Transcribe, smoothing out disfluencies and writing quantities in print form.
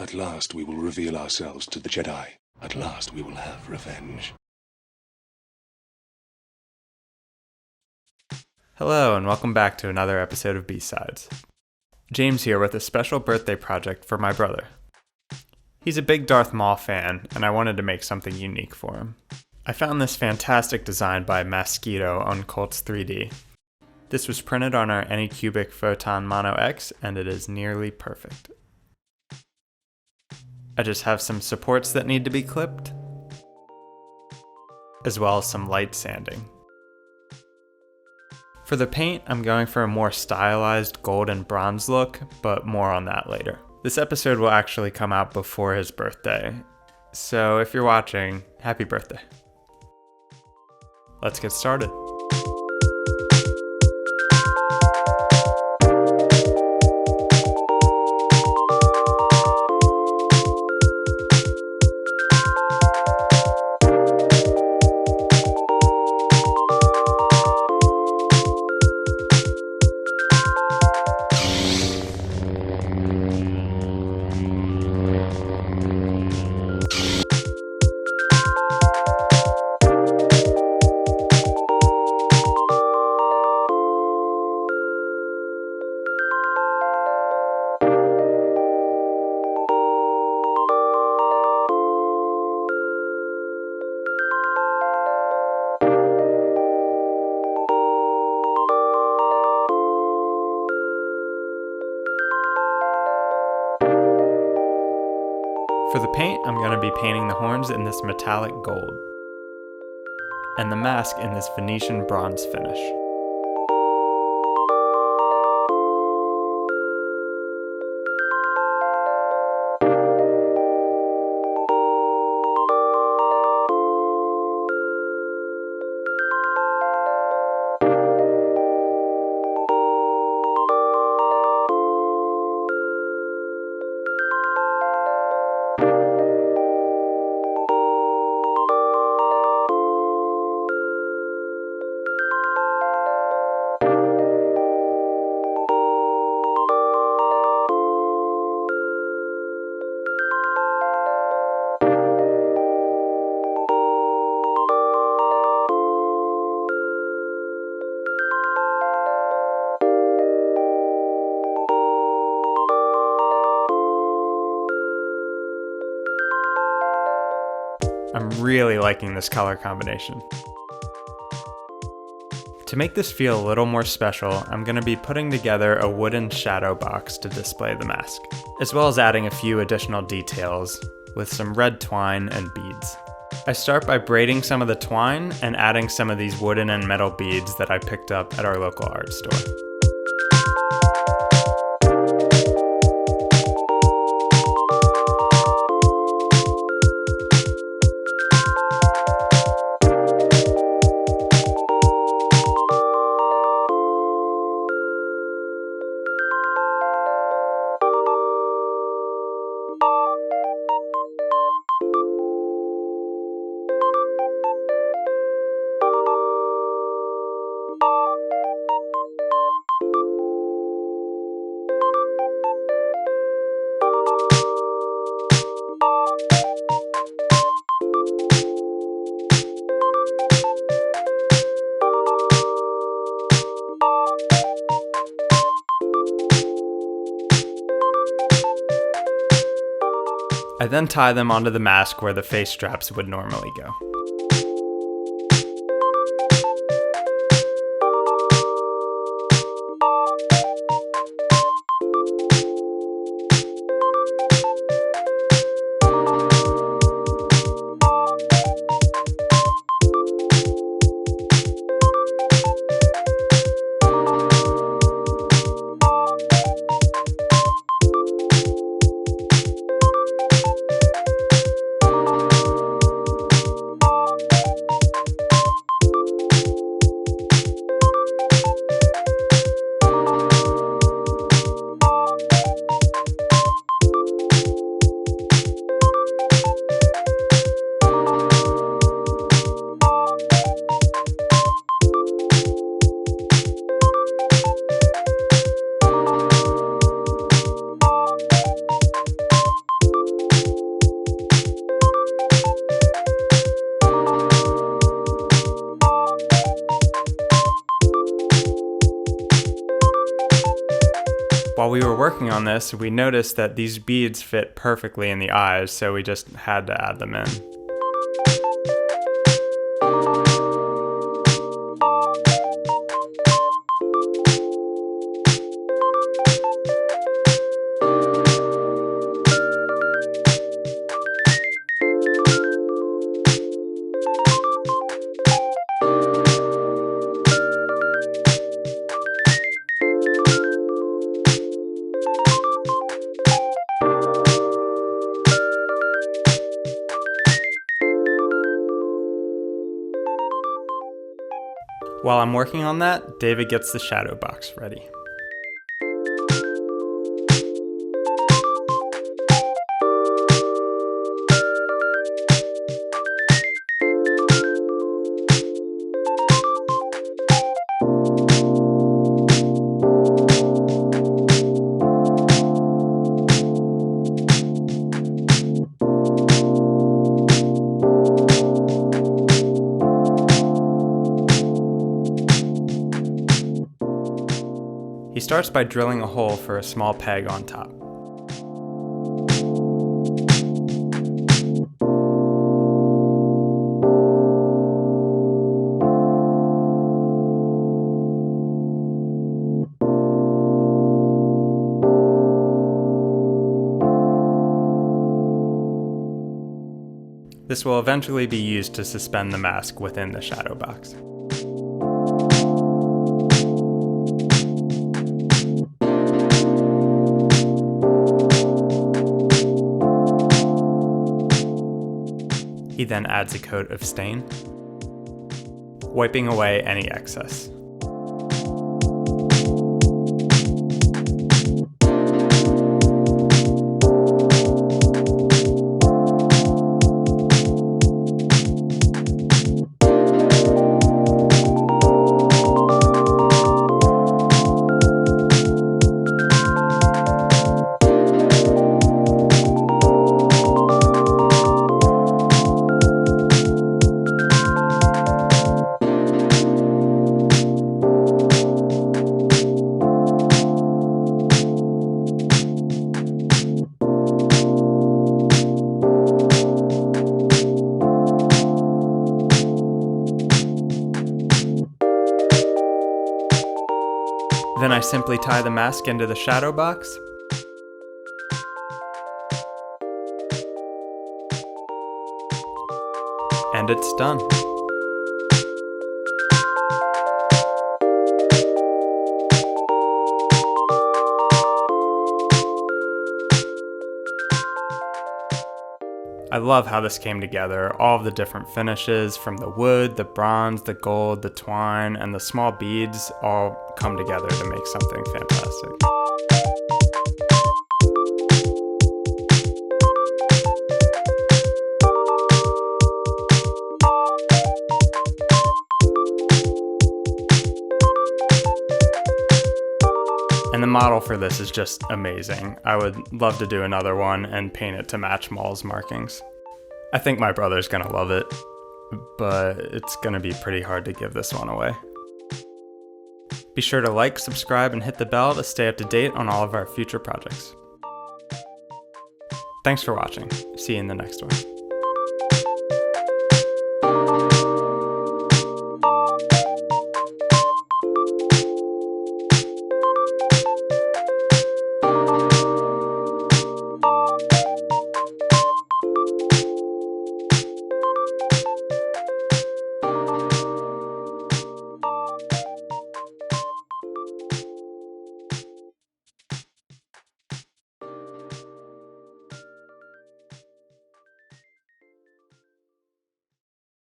At last we will reveal ourselves to the Jedi. At last we will have revenge. Hello, and welcome back to another episode of B-Sides. James here with a special birthday project for my brother. He's a big Darth Maul fan, and I wanted to make something unique for him. I found this fantastic design by Mosquito on Colts 3D. This was printed on our Anycubic Photon Mono X, and it is nearly perfect. I just have some supports that need to be clipped, as well as some light sanding. For the paint, I'm going for a more stylized gold and bronze look, but more on that later. This episode will actually come out before his birthday, so if you're watching, happy birthday. Let's get started. For the paint, I'm going to be painting the horns in this metallic gold, and the mask in this Venetian bronze finish. I'm really liking this color combination. To make this feel a little more special, I'm going to be putting together a wooden shadow box to display the mask, as well as adding a few additional details with some red twine and beads. I start by braiding some of the twine and adding some of these wooden and metal beads that I picked up at our local art store. I then tie them onto the mask where the face straps would normally go. While we were working on this, we noticed that these beads fit perfectly in the eyes, so we just had to add them in. While I'm working on that, David gets the SHADOWBOX ready. He starts by drilling a hole for a small peg on top. This will eventually be used to suspend the mask within the SHADOWBOX. He then adds a coat of stain, wiping away any excess. Then I simply tie the mask into the SHADOWBOX, and it's done. I love how this came together, all of the different finishes from the wood, the bronze, the gold, the twine, and the small beads all come together to make something fantastic. And the model for this is just amazing. I would love to do another one and paint it to match Maul's markings. I think my brother's gonna love it, but it's gonna be pretty hard to give this one away. Be sure to like, subscribe, and hit the bell to stay up to date on all of our future projects. Thanks for watching. See you in the next one.